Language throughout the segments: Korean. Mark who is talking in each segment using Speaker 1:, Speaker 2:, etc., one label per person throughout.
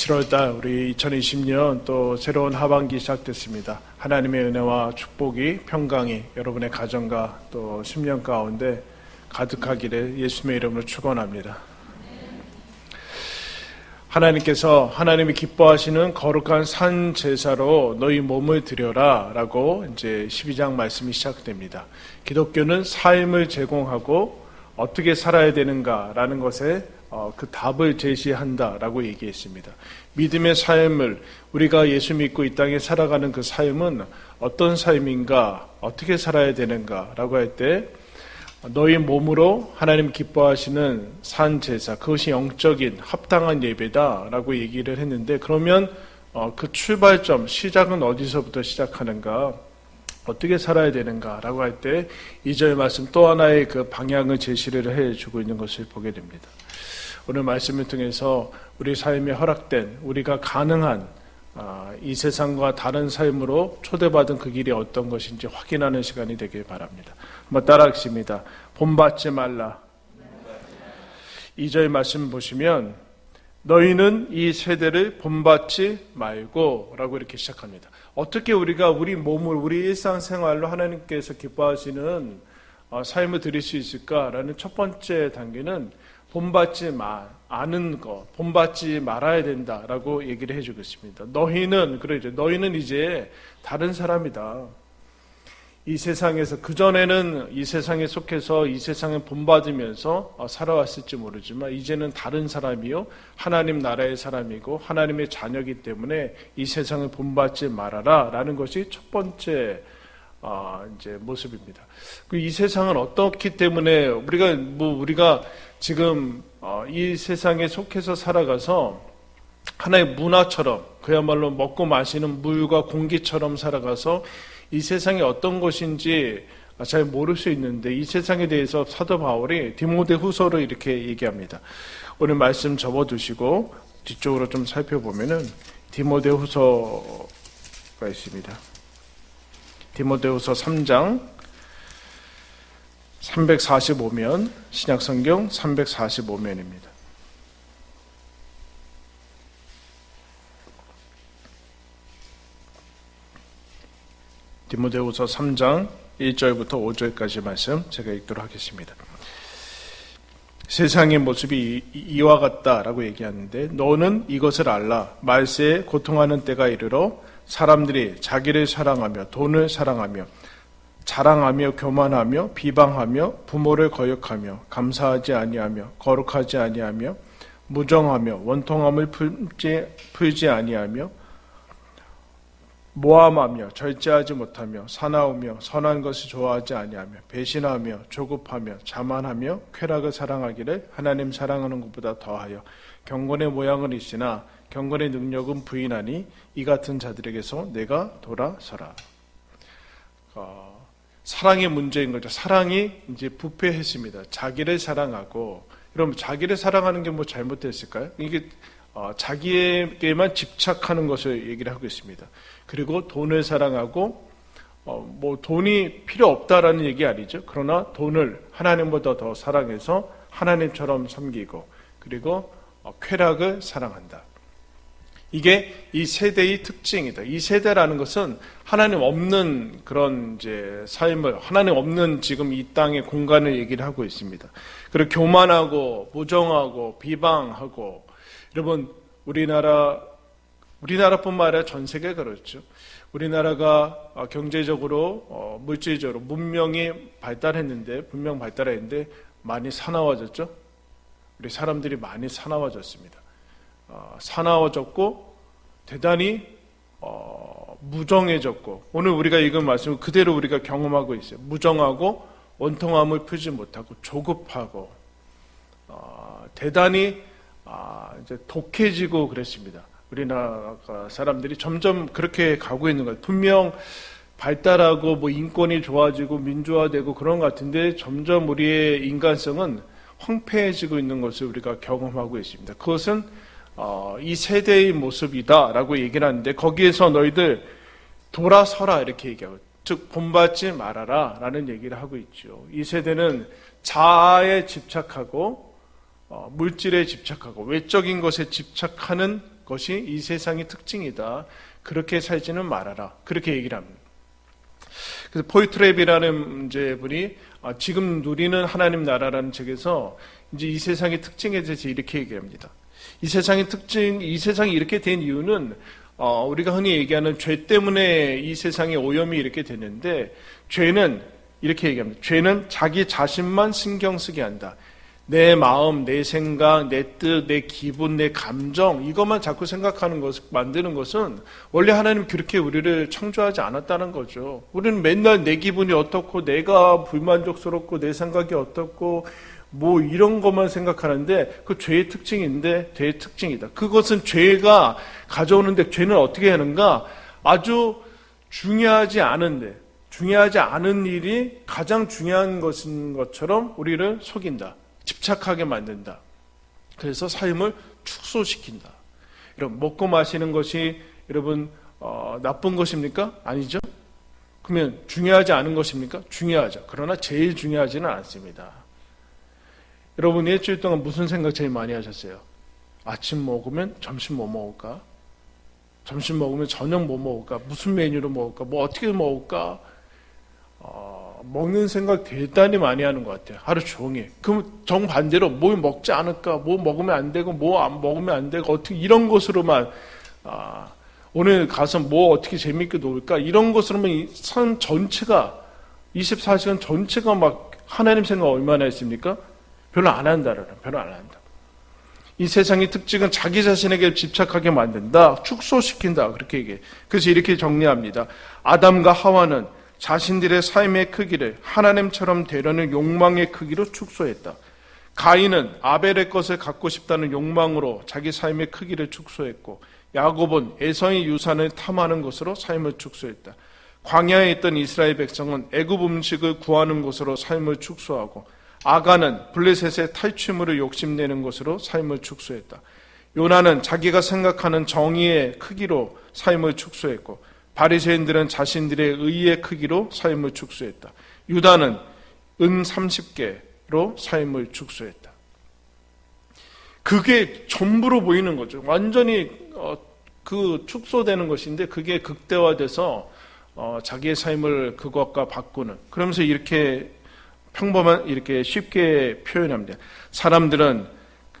Speaker 1: 7월달 우리 2020년 또 새로운 하반기 시작됐습니다. 하나님의 은혜와 축복이 평강이 여러분의 가정과 또 10년 가운데 가득하기를 예수님의 이름으로 축원합니다. 하나님께서 하나님이 기뻐하시는 거룩한 산 제사로 너희 몸을 드려라 라고 이제 12장 말씀이 시작됩니다. 기독교는 삶을 제공하고 어떻게 살아야 되는가라는 것에 그 답을 제시한다라고 얘기했습니다. 믿음의 삶을 우리가 예수 믿고 이 땅에 살아가는 그 삶은 어떤 삶인가, 어떻게 살아야 되는가라고 할 때 너희 몸으로 하나님 기뻐하시는 산 제사, 그것이 영적인 합당한 예배다라고 얘기를 했는데, 그러면 그 출발점, 시작은 어디서부터 시작하는가, 어떻게 살아야 되는가라고 할 때 2절 말씀 또 하나의 그 방향을 제시를 해주고 있는 것을 보게 됩니다. 오늘 말씀을 통해서 우리 삶에 허락된, 우리가 가능한 이 세상과 다른 삶으로 초대받은 그 길이 어떤 것인지 확인하는 시간이 되길 바랍니다. 한번 따라하겠습니다. 본받지 말라. 2절 말씀 보시면 너희는 이 세대를 본받지 말고 라고 이렇게 시작합니다. 어떻게 우리가 우리 몸을 우리 일상생활로 하나님께서 기뻐하시는 삶을 드릴 수 있을까라는 첫 번째 단계는 본받지 않은 것, 본받지 말아야 된다라고 얘기를 해주고 있습니다. 너희는 이제 다른 사람이다. 이 세상에서, 그전에는 이 세상에 속해서 이 세상에 본받으면서 살아왔을지 모르지만 이제는 다른 사람이요, 하나님 나라의 사람이고 하나님의 자녀이기 때문에 이 세상을 본받지 말아라 라는 것이 첫 번째 이제 모습입니다. 이 세상은 어떻기 때문에 우리가 지금 이 세상에 속해서 살아가서 하나의 문화처럼, 그야말로 먹고 마시는 물과 공기처럼 살아가서 이 세상이 어떤 것인지 잘 모를 수 있는데, 이 세상에 대해서 사도 바울이 디모데후서로 이렇게 얘기합니다. 오늘 말씀 접어두시고 뒤쪽으로 좀 살펴보면은 디모데후서가 있습니다. 디모데후서 3장 345면, 신약성경 345면입니다. 디모데후서 3장 1절부터 5절까지 말씀 제가 읽도록 하겠습니다. 세상의 모습이 이와 같다라고 얘기하는데, 너는 이것을 알라. 말세에 고통하는 때가 이르러 사람들이 자기를 사랑하며 돈을 사랑하며 자랑하며 교만하며 비방하며 부모를 거역하며 감사하지 아니하며 거룩하지 아니하며 무정하며 원통함을 풀지 아니하며 모함하며 절제하지 못하며 사나우며 선한 것을 좋아하지 아니하며 배신하며 조급하며 자만하며 쾌락을 사랑하기를 하나님 사랑하는 것보다 더하여 경건의 모양은 있으나 경건의 능력은 부인하니 이 같은 자들에게서 내가 돌아서라. 사랑의 문제인 거죠. 사랑이 이제 부패했습니다. 자기를 사랑하고, 여러분 자기를 사랑하는 게 뭐 잘못됐을까요? 이게 자기에게만 집착하는 것을 얘기를 하고 있습니다. 그리고 돈을 사랑하고, 뭐 돈이 필요 없다라는 얘기 아니죠. 그러나 돈을 하나님보다 더 사랑해서 하나님처럼 섬기고, 그리고 쾌락을 사랑한다. 이게 이 세대의 특징이다. 이 세대라는 것은 하나님 없는 그런 이제 삶을, 하나님 없는 지금 이 땅의 공간을 얘기를 하고 있습니다. 그리고 교만하고 무정하고 비방하고, 여러분 우리나라뿐만 아니라 전 세계가 그렇죠. 우리나라가 경제적으로 물질적으로 문명이 발달했는데, 분명 발달했는데 많이 사나워졌죠. 우리 사람들이 많이 사나워졌습니다. 사나워졌고 대단히 무정해졌고, 오늘 우리가 읽은 말씀을 그대로 우리가 경험하고 있어요. 무정하고 원통함을 풀지 못하고 조급하고 대단히 이제 독해지고 그랬습니다. 우리나라 사람들이 점점 그렇게 가고 있는 거예요. 분명 발달하고 뭐 인권이 좋아지고 민주화되고 그런 것 같은데 점점 우리의 인간성은 황폐해지고 있는 것을 우리가 경험하고 있습니다. 그것은 이 세대의 모습이다라고 얘기를 하는데, 거기에서 너희들 돌아서라 이렇게 얘기하고, 즉 본받지 말아라 라는 얘기를 하고 있죠. 이 세대는 자아에 집착하고 물질에 집착하고 외적인 것에 집착하는 것이 이 세상의 특징이다. 그렇게 살지는 말아라. 그렇게 얘기를 합니다. 그래서 포이트랩이라는 이제 분이 지금 누리는 하나님 나라라는 책에서 이제 이 세상의 특징에 대해서 이렇게 얘기합니다. 이 세상의 특징, 이 세상이 이렇게 된 이유는 우리가 흔히 얘기하는 죄 때문에 이 세상의 오염이 이렇게 됐는데, 죄는 이렇게 얘기합니다. 죄는 자기 자신만 신경 쓰게 한다. 내 마음, 내 생각, 내 뜻, 내 기분, 내 감정, 이것만 자꾸 생각하는 것, 만드는 것은 원래 하나님 그렇게 우리를 창조하지 않았다는 거죠. 우리는 맨날 내 기분이 어떻고, 내가 불만족스럽고, 내 생각이 어떻고, 뭐 이런 것만 생각하는데, 그 죄의 특징인데, 죄의 특징이다. 그것은 죄가 가져오는데, 죄는 어떻게 하는가? 아주 중요하지 않은데, 중요하지 않은 일이 가장 중요한 것인 것처럼 우리를 속인다. 집착하게 만든다. 그래서 삶을 축소시킨다. 여러분, 먹고 마시는 것이 여러분 나쁜 것입니까? 아니죠. 그러면 중요하지 않은 것입니까? 중요하죠. 그러나 제일 중요하지는 않습니다. 여러분, 일주일 동안 무슨 생각 제일 많이 하셨어요? 아침 먹으면 점심 뭐 먹을까? 점심 먹으면 저녁 뭐 먹을까? 무슨 메뉴로 먹을까? 뭐 어떻게 먹을까? 먹는 생각 대단히 많이 하는 것 같아요. 하루 종일. 그럼 정반대로 뭘 먹지 않을까? 뭐 먹으면 안 되고 뭐 안 먹으면 안 되고 어떻게 이런 것으로만 오늘 가서 뭐 어떻게 재밌게 놀까? 이런 것으로만 이 삶 전체가 24시간 전체가 막 하나님 생각 얼마나 했습니까? 별로 안 한다라는. 별로 안 한다. 이 세상의 특징은 자기 자신에게 집착하게 만든다. 축소시킨다. 그렇게 얘기해. 그래서 이렇게 정리합니다. 아담과 하와는 자신들의 삶의 크기를 하나님처럼 되려는 욕망의 크기로 축소했다. 가인은 아벨의 것을 갖고 싶다는 욕망으로 자기 삶의 크기를 축소했고, 야곱은 에서의 유산을 탐하는 것으로 삶을 축소했다. 광야에 있던 이스라엘 백성은 애굽 음식을 구하는 것으로 삶을 축소하고, 아가는 블레셋의 탈취물을 욕심내는 것으로 삶을 축소했다. 요나는 자기가 생각하는 정의의 크기로 삶을 축소했고, 바리새인들은 자신들의 의의 크기로 삶을 축소했다. 유다는 은 30개로 삶을 축소했다. 그게 전부로 보이는 거죠. 완전히 그 축소되는 것인데, 그게 극대화돼서 자기의 삶을 그것과 바꾸는. 그러면서 이렇게 평범한, 이렇게 쉽게 표현합니다.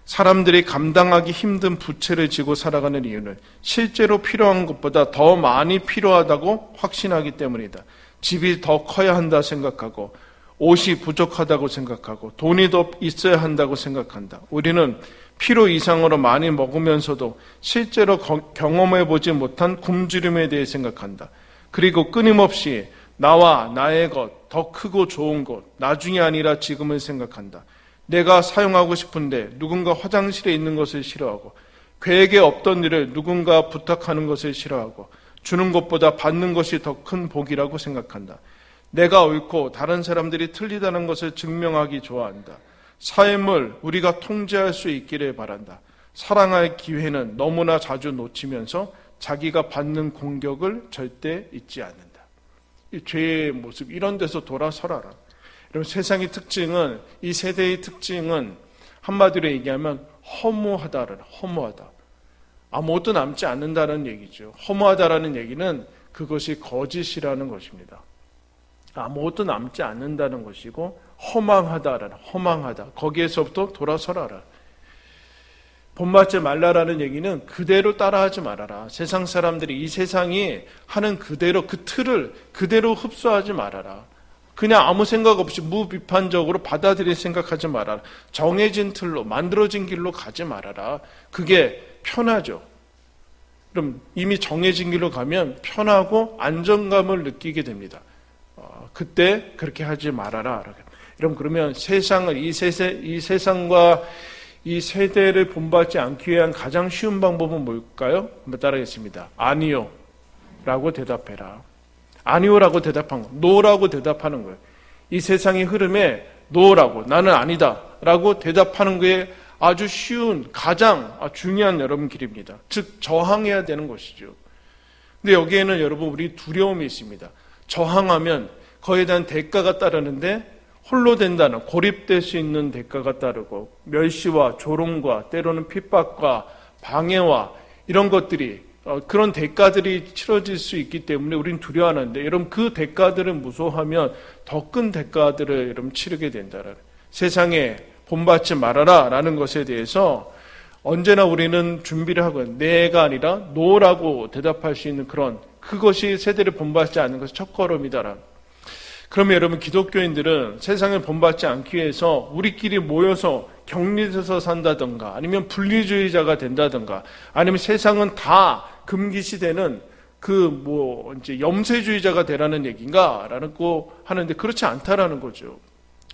Speaker 1: 사람들이 감당하기 힘든 부채를 지고 살아가는 이유는 실제로 필요한 것보다 더 많이 필요하다고 확신하기 때문이다. 집이 더 커야 한다 생각하고, 옷이 부족하다고 생각하고, 돈이 더 있어야 한다고 생각한다. 우리는 필요 이상으로 많이 먹으면서도 실제로 경험해보지 못한 굶주림에 대해 생각한다. 그리고 끊임없이 나와 나의 것, 더 크고 좋은 것, 나중이 아니라 지금을 생각한다. 내가 사용하고 싶은데 누군가 화장실에 있는 것을 싫어하고, 계획에 없던 일을 누군가 부탁하는 것을 싫어하고, 주는 것보다 받는 것이 더 큰 복이라고 생각한다. 내가 옳고 다른 사람들이 틀리다는 것을 증명하기 좋아한다. 삶을 우리가 통제할 수 있기를 바란다. 사랑할 기회는 너무나 자주 놓치면서 자기가 받는 공격을 절대 잊지 않는다. 이 죄의 모습, 이런 데서 돌아서라라. 여러분, 세상의 특징은, 이 세대의 특징은 한마디로 얘기하면 허무하다는, 허무하다. 아무것도 남지 않는다는 얘기죠. 허무하다라는 얘기는 그것이 거짓이라는 것입니다. 아무것도 남지 않는다는 것이고, 허망하다라는, 허망하다. 거기에서부터 돌아서라라. 본받지 말라라는 얘기는 그대로 따라하지 말아라. 세상 사람들이 이 세상이 하는 그대로, 그 틀을 그대로 흡수하지 말아라. 그냥 아무 생각 없이 무비판적으로 받아들일 생각하지 말아라. 정해진 틀로, 만들어진 길로 가지 말아라. 그게 편하죠. 그럼 이미 정해진 길로 가면 편하고 안정감을 느끼게 됩니다. 그때 그렇게 하지 말아라. 여러분, 그러면 세상을, 이 세상과 이 세대를 본받지 않기 위한 가장 쉬운 방법은 뭘까요? 한번 따라하겠습니다. 아니요 라고 대답해라. 아니요라고 대답한 거, 노라고 대답하는 거예요. 이 세상의 흐름에 노라고, 나는 아니다 라고 대답하는 게 아주 쉬운, 가장 중요한 여러분 길입니다. 즉 저항해야 되는 것이죠. 근데 여기에는 여러분, 우리 두려움이 있습니다. 저항하면 그에 대한 대가가 따르는데, 홀로 된다는, 고립될 수 있는 대가가 따르고, 멸시와 조롱과 때로는 핍박과 방해와 이런 것들이 그런 대가들이 치러질 수 있기 때문에 우리는 두려워하는데, 여러분 그 대가들을 무서워하면 더 큰 대가들을 여러분 치르게 된다라는, 세상에 본받지 말아라 라는 것에 대해서 언제나 우리는 준비를 하고, 내가 아니라 노라고 대답할 수 있는 그것이 세대를 본받지 않는 것의 첫걸음이다라는. 그러면 여러분, 기독교인들은 세상을 본받지 않기 위해서 우리끼리 모여서 격리돼서 산다든가, 아니면 분리주의자가 된다든가, 아니면 세상은 다 금기시되는 이제 염세주의자가 되라는 얘기인가? 라는 거 하는데, 그렇지 않다라는 거죠.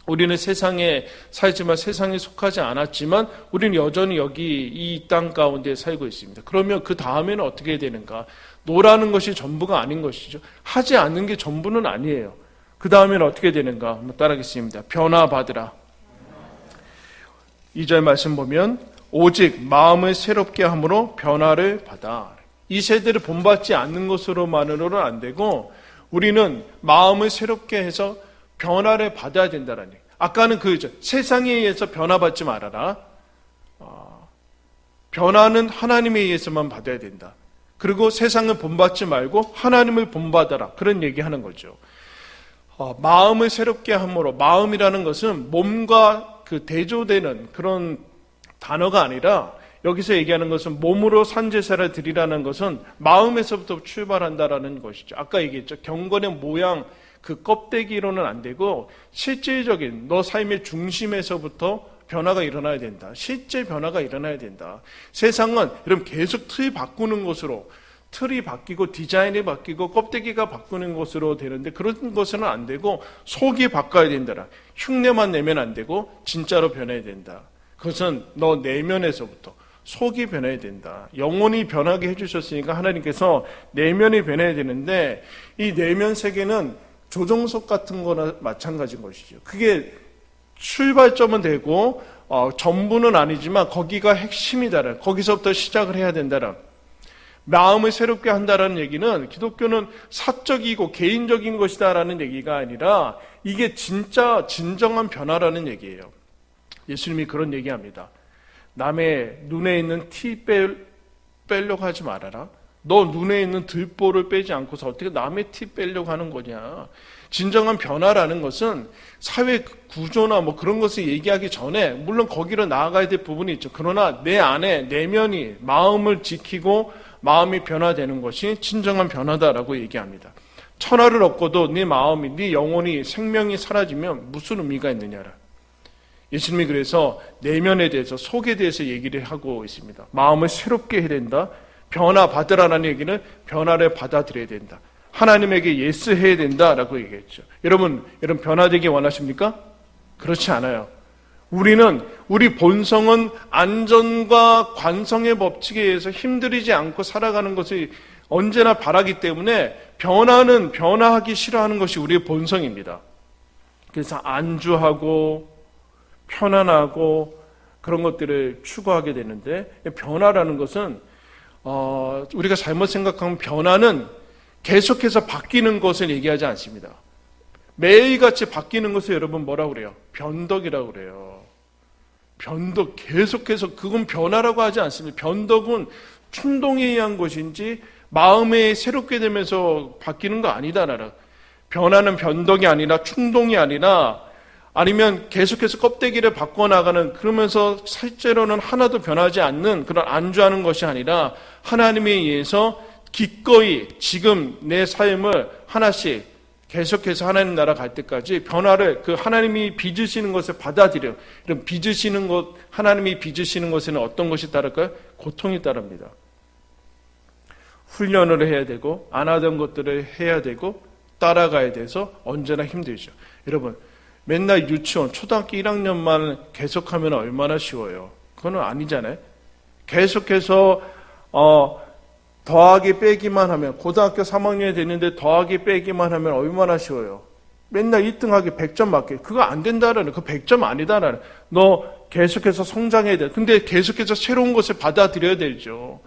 Speaker 1: 우리는 세상에 살지만 세상에 속하지 않았지만 우리는 여전히 여기 이 땅 가운데 살고 있습니다. 그러면 그 다음에는 어떻게 되는가? 노라는 것이 전부가 아닌 것이죠. 하지 않는 게 전부는 아니에요. 그 다음에는 어떻게 되는가? 한번 따라하겠습니다. 변화받으라. 2절 말씀 보면 오직 마음을 새롭게 함으로 변화를 받아. 이 세대를 본받지 않는 것으로만으로는 안 되고 우리는 마음을 새롭게 해서 변화를 받아야 된다는 얘기. 아까는 세상에 의해서 변화받지 말아라. 변화는 하나님에 의해서만 받아야 된다. 그리고 세상을 본받지 말고 하나님을 본받아라. 그런 얘기하는 거죠. 마음을 새롭게 함으로, 마음이라는 것은 몸과 대조되는 그런 단어가 아니라, 여기서 얘기하는 것은 몸으로 산제사를 드리라는 것은 마음에서부터 출발한다라는 것이죠. 아까 얘기했죠. 경건의 모양, 껍데기로는 안 되고 실질적인 너 삶의 중심에서부터 변화가 일어나야 된다. 실제 변화가 일어나야 된다. 세상은 여러분 계속 틀 바꾸는 것으로, 틀이 바뀌고 디자인이 바뀌고 껍데기가 바꾸는 것으로 되는데, 그런 것은 안 되고 속이 바꿔야 된다. 흉내만 내면 안 되고 진짜로 변해야 된다. 그것은 너 내면에서부터 속이 변해야 된다. 영혼이 변하게 해주셨으니까 하나님께서 내면이 변해야 되는데, 이 내면 세계는 조종석 같은 거나 마찬가지인 것이죠. 그게 출발점은 되고 전부는 아니지만 거기가 핵심이다. 거기서부터 시작을 해야 된다. 마음을 새롭게 한다라는 얘기는 기독교는 사적이고 개인적인 것이다라는 얘기가 아니라 이게 진짜 진정한 변화라는 얘기예요. 예수님이 그런 얘기합니다. 남의 눈에 있는 티 빼려고 하지 말아라. 너 눈에 있는 들보를 빼지 않고서 어떻게 남의 티 빼려고 하는 거냐. 진정한 변화라는 것은 사회 구조나 그런 것을 얘기하기 전에 물론 거기로 나아가야 될 부분이 있죠. 그러나 내 안에 내면이 마음을 지키고 마음이 변화되는 것이 진정한 변화다라고 얘기합니다. 천하를 얻고도 네 마음이, 네 영혼이, 생명이 사라지면 무슨 의미가 있느냐라. 예수님이 그래서 내면에 대해서, 속에 대해서 얘기를 하고 있습니다. 마음을 새롭게 해야 된다. 변화 받으라는 얘기는 변화를 받아들여야 된다. 하나님에게 예스해야 된다라고 얘기했죠. 여러분 변화되기 원하십니까? 그렇지 않아요. 우리 본성은 안전과 관성의 법칙에 의해서 힘들이지 않고 살아가는 것을 언제나 바라기 때문에 변화하기 싫어하는 것이 우리의 본성입니다. 그래서 안주하고 편안하고 그런 것들을 추구하게 되는데, 변화라는 것은 우리가 잘못 생각하면 변화는 계속해서 바뀌는 것을 얘기하지 않습니다. 매일같이 바뀌는 것을 여러분 뭐라고 그래요? 변덕이라고 그래요. 변덕, 계속해서, 그건 변화라고 하지 않습니다. 변덕은 충동에 의한 것인지 마음에 새롭게 되면서 바뀌는 거 아니다라라. 변화는 변덕이 아니라 충동이 아니라, 아니면 계속해서 껍데기를 바꿔나가는, 그러면서 실제로는 하나도 변하지 않는 그런 안주하는 것이 아니라 하나님에 의해서 기꺼이 지금 내 삶을 하나씩 계속해서 하나님 나라 갈 때까지 변화를, 하나님이 빚으시는 것을 받아들여. 이런 빚으시는 것, 하나님이 빚으시는 것에는 어떤 것이 따를까요? 고통이 따릅니다. 훈련을 해야 되고 안 하던 것들을 해야 되고 따라가야 돼서 언제나 힘들죠. 여러분 맨날 유치원, 초등학교 1학년만 계속하면 얼마나 쉬워요. 그건 아니잖아요. 계속해서 더하기 빼기만 하면, 고등학교 3학년이 됐는데 더하기 빼기만 하면 얼마나 쉬워요. 맨날 1등하기 100점 맞게. 그거 안 된다라는, 그 100점 아니다라는. 너 계속해서 성장해야 돼. 근데 계속해서 새로운 것을 받아들여야 되죠.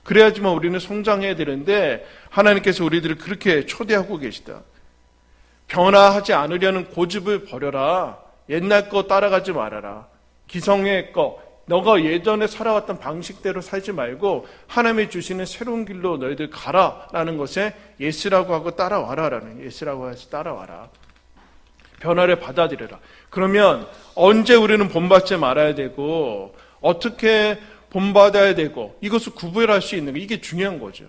Speaker 1: 그래야지만 우리는 성장해야 되는데 하나님께서 우리들을 그렇게 초대하고 계시다. 변화하지 않으려는 고집을 버려라. 옛날 거 따라가지 말아라. 기성의 거, 너가 예전에 살아왔던 방식대로 살지 말고 하나님이 주시는 새로운 길로 너희들 가라라는 것에 예스라고 하고 따라와라라는, 예스라고 해서 따라와라. 변화를 받아들여라. 그러면 언제 우리는 본받지 말아야 되고 어떻게 본받아야 되고 이것을 구별할 수 있는가, 이게 중요한 거죠.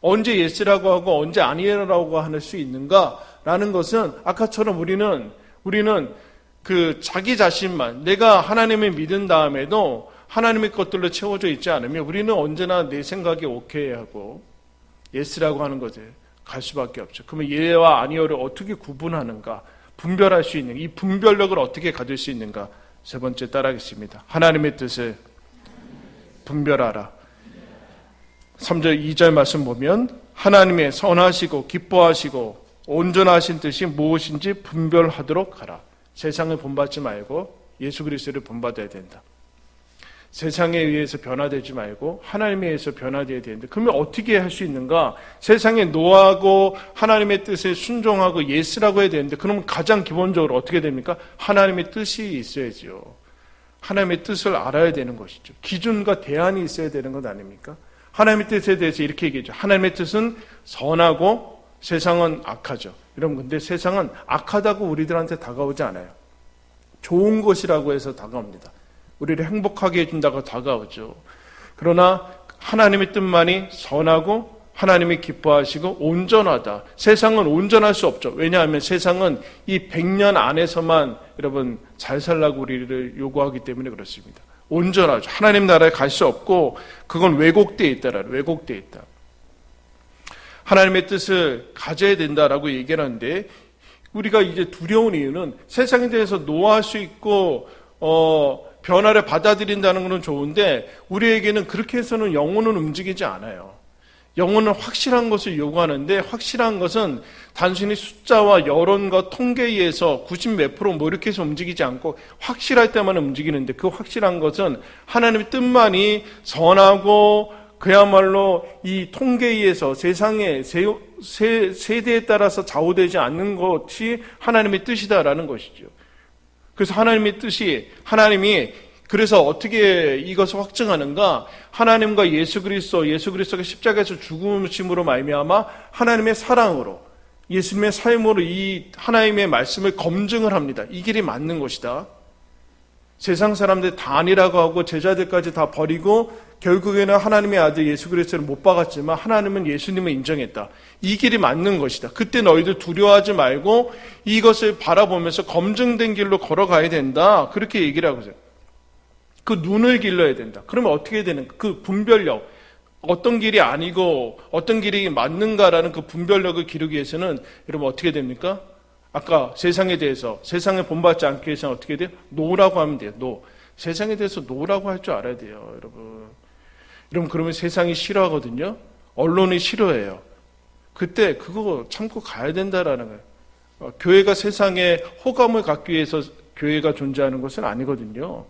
Speaker 1: 언제 예스라고 하고 언제 아니라고 할 수 있는가라는 것은 아까처럼 우리는 그 자기 자신만, 내가 하나님을 믿은 다음에도 하나님의 것들로 채워져 있지 않으면 우리는 언제나 내 생각에 오케이 하고 예스라고 하는 것에 갈 수밖에 없죠. 그러면 예와 아니요를 어떻게 구분하는가, 분별할 수 있는, 이 분별력을 어떻게 가질 수 있는가. 세 번째 따라하겠습니다. 하나님의 뜻을 분별하라. 3절 2절 말씀 보면 하나님의 선하시고 기뻐하시고 온전하신 뜻이 무엇인지 분별하도록 하라. 세상을 본받지 말고 예수 그리스도를 본받아야 된다. 세상에 의해서 변화되지 말고 하나님에 의해서 변화되어야 되는데, 그러면 어떻게 할 수 있는가? 세상에 노하고 하나님의 뜻에 순종하고 예스라고 해야 되는데, 그러면 가장 기본적으로 어떻게 됩니까? 하나님의 뜻이 있어야죠. 하나님의 뜻을 알아야 되는 것이죠. 기준과 대안이 있어야 되는 것 아닙니까? 하나님의 뜻에 대해서 이렇게 얘기하죠. 하나님의 뜻은 선하고 세상은 악하죠. 여러분, 근데 세상은 악하다고 우리들한테 다가오지 않아요. 좋은 것이라고 해서 다가옵니다. 우리를 행복하게 해준다고 다가오죠. 그러나 하나님의 뜻만이 선하고 하나님이 기뻐하시고 온전하다. 세상은 온전할 수 없죠. 왜냐하면 세상은 이 100년 안에서만 여러분 잘 살라고 우리를 요구하기 때문에 그렇습니다. 온전하죠. 하나님 나라에 갈 수 없고 그건 왜곡되어 있다라. 왜곡되어 있다. 하나님의 뜻을 가져야 된다라고 얘기를 하는데, 우리가 이제 두려운 이유는 세상에 대해서 노할 수 있고 변화를 받아들인다는 것은 좋은데, 우리에게는 그렇게 해서는 영혼은 움직이지 않아요. 영혼은 확실한 것을 요구하는데, 확실한 것은 단순히 숫자와 여론과 통계에 의해서 90몇 프로 뭐 이렇게 해서 움직이지 않고 확실할 때만 움직이는데, 그 확실한 것은 하나님의 뜻만이 선하고 그야말로 이 통계에 의해서 세상의 세대에 따라서 좌우되지 않는 것이 하나님의 뜻이다라는 것이죠. 그래서 하나님의 뜻이, 하나님이 그래서 어떻게 이것을 확증하는가? 하나님과 예수 그리스도가 십자가에서 죽으심으로 말미암아 하나님의 사랑으로, 예수님의 삶으로 이 하나님의 말씀을 검증을 합니다. 이 길이 맞는 것이다. 세상 사람들 다 아니라고 하고 제자들까지 다 버리고 결국에는 하나님의 아들 예수 그리스도를 못 박았지만 하나님은 예수님을 인정했다. 이 길이 맞는 것이다. 그때 너희들 두려워하지 말고 이것을 바라보면서 검증된 길로 걸어가야 된다. 그렇게 얘기를 하고 있어요. 그 눈을 길러야 된다. 그러면 어떻게 되는가? 그 분별력, 어떤 길이 아니고 어떤 길이 맞는가라는 그 분별력을 기르기 위해서는 여러분 어떻게 됩니까? 아까 세상에 대해서, 세상에 본받지 않기 위해서는 어떻게 돼요? 노라고 하면 돼요. 노. 세상에 대해서 노라고 할 줄 알아야 돼요, 여러분. 여러분, 그러면 세상이 싫어하거든요. 언론이 싫어해요. 그때 그거 참고 가야 된다라는 거예요. 교회가 세상에 호감을 갖기 위해서 교회가 존재하는 것은 아니거든요.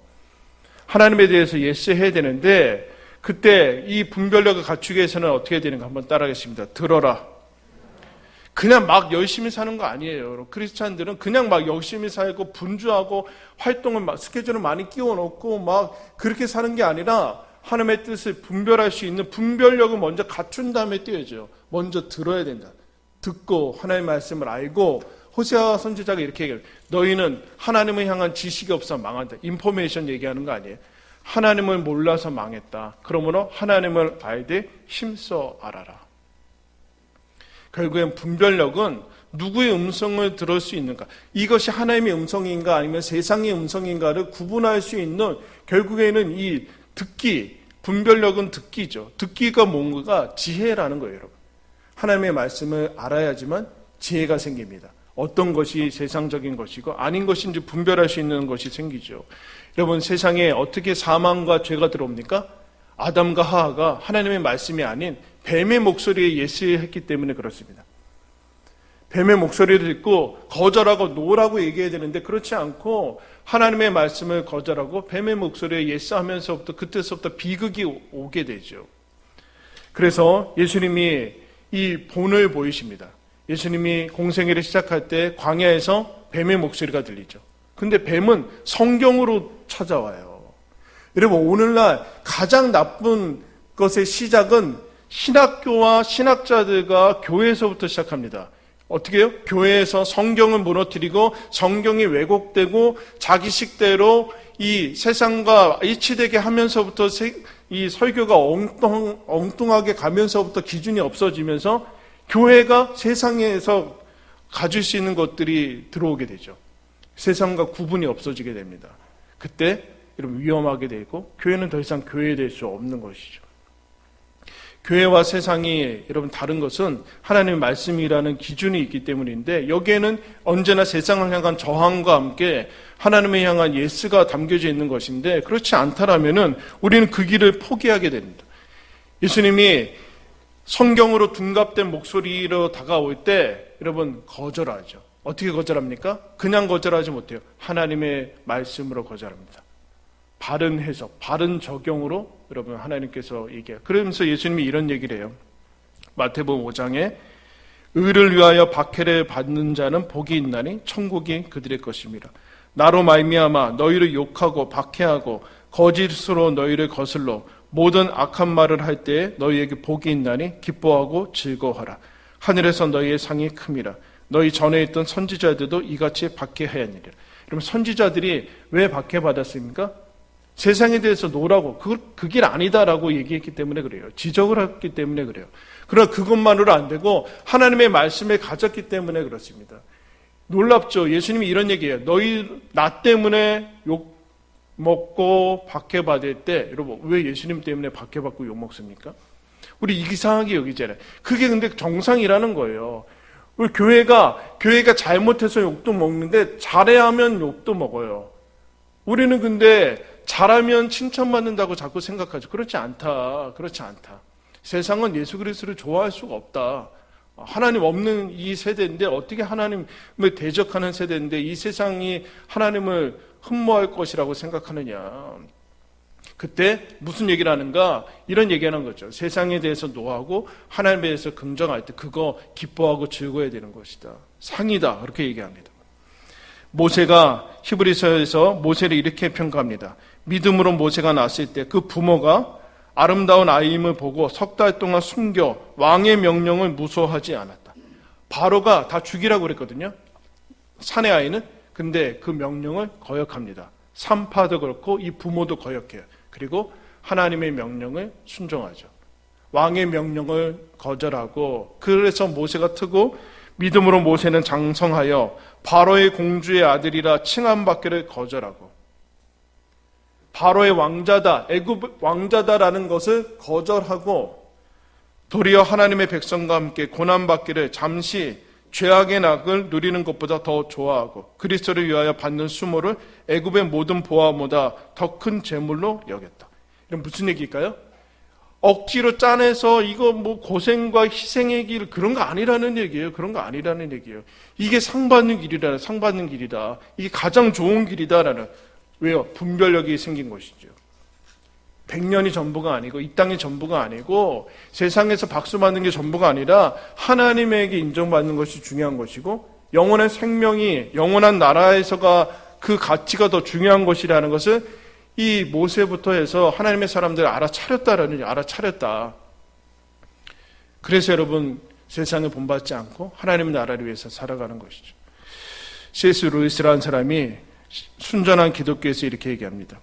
Speaker 1: 하나님에 대해서 예스해야 되는데, 그때 이 분별력을 갖추기 위해서는 어떻게 해야 되는가 한번 따라하겠습니다. 들어라. 그냥 막 열심히 사는 거 아니에요. 크리스찬들은 그냥 막 열심히 살고 분주하고 활동을 막 스케줄을 많이 끼워 넣고 막 그렇게 사는 게 아니라, 하나님의 뜻을 분별할 수 있는 분별력을 먼저 갖춘 다음에 뛰어야죠. 먼저 들어야 된다. 듣고 하나님의 말씀을 알고, 호세아 선지자가 이렇게 얘기해요. 너희는 하나님을 향한 지식이 없어 망한다. 인포메이션 얘기하는 거 아니에요. 하나님을 몰라서 망했다. 그러므로 하나님을 알되 힘써 알아라. 결국엔 분별력은 누구의 음성을 들을 수 있는가, 이것이 하나님의 음성인가 아니면 세상의 음성인가를 구분할 수 있는, 결국에는 이 듣기, 분별력은 듣기죠. 듣기가 뭔가 지혜라는 거예요, 여러분. 하나님의 말씀을 알아야지만 지혜가 생깁니다. 어떤 것이 세상적인 것이고 아닌 것인지 분별할 수 있는 것이 생기죠. 여러분, 세상에 어떻게 사망과 죄가 들어옵니까? 아담과 하하가 하나님의 말씀이 아닌 뱀의 목소리에 예스했기 때문에 그렇습니다. 뱀의 목소리를 듣고 거절하고 노라고 얘기해야 되는데 그렇지 않고 하나님의 말씀을 거절하고 뱀의 목소리에 예스하면서부터 그때서부터 비극이 오게 되죠. 그래서 예수님이 이 본을 보이십니다. 예수님이 공생애를 시작할 때 광야에서 뱀의 목소리가 들리죠. 근데 뱀은 성경으로 찾아와요. 여러분, 오늘날 가장 나쁜 것의 시작은 신학교와 신학자들과 교회에서부터 시작합니다. 어떻게 해요? 교회에서 성경을 무너뜨리고 성경이 왜곡되고 자기 식대로 이 세상과 일치되게 하면서부터 이 설교가 엉뚱하게 가면서부터 기준이 없어지면서 교회가 세상에서 가질 수 있는 것들이 들어오게 되죠. 세상과 구분이 없어지게 됩니다. 그때 여러분 위험하게 되고 교회는 더 이상 교회될 수 없는 것이죠. 교회와 세상이 여러분 다른 것은 하나님의 말씀이라는 기준이 있기 때문인데 여기에는 언제나 세상을 향한 저항과 함께 하나님을 향한 예스가 담겨져 있는 것인데 그렇지 않다라면은 우리는 그 길을 포기하게 됩니다. 예수님이 성경으로 둔갑된 목소리로 다가올 때 여러분 거절하죠. 어떻게 거절합니까? 그냥 거절하지 못해요. 하나님의 말씀으로 거절합니다. 바른 해석, 바른 적용으로 여러분 하나님께서 얘기해요. 그러면서 예수님이 이런 얘기를 해요. 마태복음 5장에 의를 위하여 박해를 받는 자는 복이 있나니 천국이 그들의 것입니다. 나로 말미암아 너희를 욕하고 박해하고 거짓으로 너희를 거슬러 모든 악한 말을 할 때에 너희에게 복이 있나니 기뻐하고 즐거워하라. 하늘에서 너희의 상이 큼이라. 너희 전에 있던 선지자들도 이같이 박해하였느니라. 여러분 선지자들이 왜 박해받았습니까? 세상에 대해서 노라고 그 길 아니다라고 얘기했기 때문에 그래요. 지적을 했기 때문에 그래요. 그러나 그것만으로 안 되고 하나님의 말씀을 가졌기 때문에 그렇습니다. 놀랍죠. 예수님이 이런 얘기해요. 너희 나 때문에 욕 먹고 박해받을 때 여러분 왜 예수님 때문에 박해받고 욕 먹습니까? 우리 이상하게 여기잖아요. 그게 근데 정상이라는 거예요. 우리 교회가 잘못해서 욕도 먹는데 잘해야 하면 욕도 먹어요. 우리는 근데 잘하면 칭찬받는다고 자꾸 생각하죠. 그렇지 않다. 세상은 예수 그리스도를 좋아할 수가 없다. 하나님 없는 이 세대인데 어떻게 하나님을 대적하는 세대인데 이 세상이 하나님을 흠모할 것이라고 생각하느냐. 그때 무슨 얘기를 하는가? 이런 얘기하는 거죠. 세상에 대해서 노하고 하나님에 대해서 긍정할 때 그거 기뻐하고 즐거워야 되는 것이다. 상이다. 그렇게 얘기합니다. 모세가 히브리서에서 모세를 이렇게 평가합니다. 믿음으로 모세가 낳았을 때 그 부모가 아름다운 아이임을 보고 석 달 동안 숨겨 왕의 명령을 무서워하지 않았다. 바로가 다 죽이라고 그랬거든요. 사내 아이는. 근데 그 명령을 거역합니다. 산파도 그렇고 이 부모도 거역해요. 그리고 하나님의 명령을 순종하죠. 왕의 명령을 거절하고 그래서 모세가 트고 믿음으로 모세는 장성하여 바로의 공주의 아들이라 칭함받기를 거절하고 바로의 왕자다, 애굽 왕자다라는 것을 거절하고 도리어 하나님의 백성과 함께 고난받기를 잠시 죄악의 낙을 누리는 것보다 더 좋아하고 그리스도를 위하여 받는 수모를 애굽의 모든 보화보다 더 큰 재물로 여겼다. 이건 무슨 얘기일까요? 억지로 짜내서 이거 뭐 고생과 희생의 길 그런 거 아니라는 얘기예요. 이게 상 받는 길이다. 이게 가장 좋은 길이다라는. 왜요? 분별력이 생긴 것이죠. 100년이 전부가 아니고 이 땅이 전부가 아니고 세상에서 박수 받는 게 전부가 아니라 하나님에게 인정받는 것이 중요한 것이고 영원한 생명이 영원한 나라에서가 그 가치가 더 중요한 것이라는 것을 이 모세부터 해서 하나님의 사람들 알아차렸다. 그래서 여러분 세상을 본받지 않고 하나님의 나라를 위해서 살아가는 것이죠. C.S. 루이스라는 사람이 순전한 기독교에서 이렇게 얘기합니다.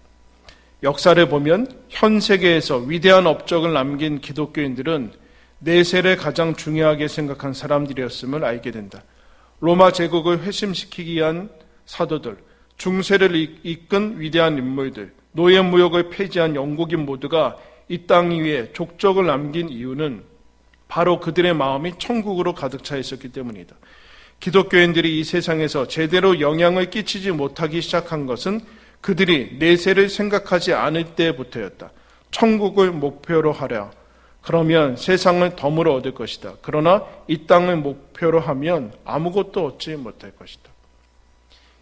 Speaker 1: 역사를 보면 현 세계에서 위대한 업적을 남긴 기독교인들은 내세를 가장 중요하게 생각한 사람들이었음을 알게 된다. 로마 제국을 회심시키기 위한 사도들, 중세를 이끈 위대한 인물들, 노예무역을 폐지한 영국인 모두가 이 땅 위에 족적을 남긴 이유는 바로 그들의 마음이 천국으로 가득 차 있었기 때문이다. 기독교인들이 이 세상에서 제대로 영향을 끼치지 못하기 시작한 것은 그들이 내세를 생각하지 않을 때부터였다. 천국을 목표로 하랴. 그러면 세상을 덤으로 얻을 것이다. 그러나 이 땅을 목표로 하면 아무것도 얻지 못할 것이다.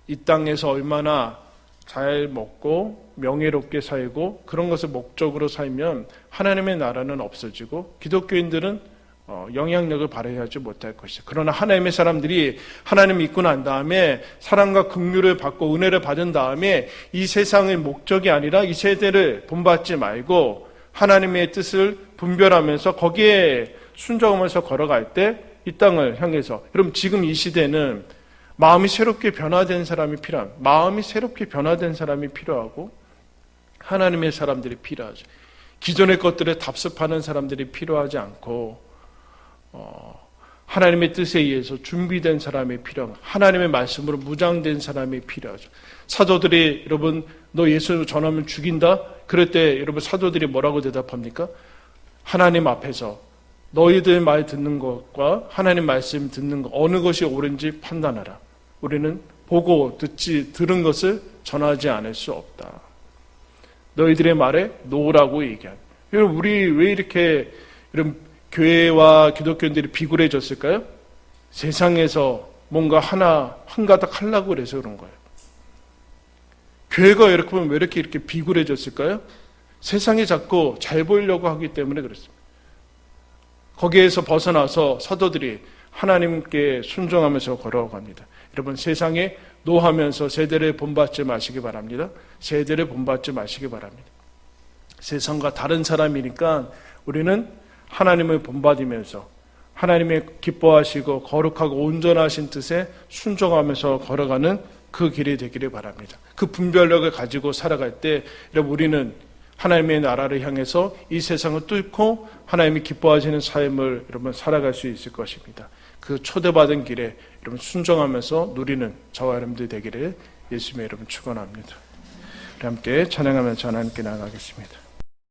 Speaker 1: 이 땅에서 얼마나 잘 먹고 명예롭게 살고 그런 것을 목적으로 살면 하나님의 나라는 없어지고 기독교인들은 영향력을 발휘하지 못할 것이다. 그러나 하나님의 사람들이 하나님 믿고 난 다음에 사랑과 긍휼을 받고 은혜를 받은 다음에 이 세상의 목적이 아니라 이 세대를 본받지 말고 하나님의 뜻을 분별하면서 거기에 순종하면서 걸어갈 때 이 땅을 향해서, 여러분 지금 이 시대는 마음이 새롭게 변화된 사람이 필요합니다. 마음이 새롭게 변화된 사람이 필요하고 하나님의 사람들이 필요하죠. 기존의 것들에 답습하는 사람들이 필요하지 않고 하나님의 뜻에 의해서 준비된 사람이 필요합니다. 하나님의 말씀으로 무장된 사람이 필요하죠. 사도들이 여러분 너 예수 전하면 죽인다? 그럴 때 여러분 사도들이 뭐라고 대답합니까? 하나님 앞에서 너희들 말 듣는 것과 하나님 말씀 듣는 것 어느 것이 옳은지 판단하라. 우리는 보고 들은 것을 전하지 않을 수 없다. 너희들의 말에 노라고 얘기합니다. 여러분 우리 왜 이렇게 이런 교회와 기독교인들이 비굴해졌을까요? 세상에서 뭔가 한 가닥 하려고 그래서 그런 거예요. 교회가 이렇게 보면 왜 이렇게 비굴해졌을까요? 세상이 자꾸 잘 보이려고 하기 때문에 그렇습니다. 거기에서 벗어나서 사도들이 하나님께 순종하면서 걸어갑니다. 여러분 세상에 노하면서 세대를 본받지 마시기 바랍니다. 세대를 본받지 마시기 바랍니다. 세상과 다른 사람이니까 우리는 하나님을 본받으면서 하나님의 기뻐하시고 거룩하고 온전하신 뜻에 순종하면서 걸어가는 그 길이 되기를 바랍니다. 그 분별력을 가지고 살아갈 때 여러분 우리는 하나님의 나라를 향해서 이 세상을 뚫고 하나님이 기뻐하시는 삶을 여러분 살아갈 수 있을 것입니다. 그 초대받은 길에 여러분 순종하면서 누리는 저와 여러분들 되기를 예수님의 이름으로 축원합니다. 우리 함께 찬양하면서 하나님께 나아가겠습니다.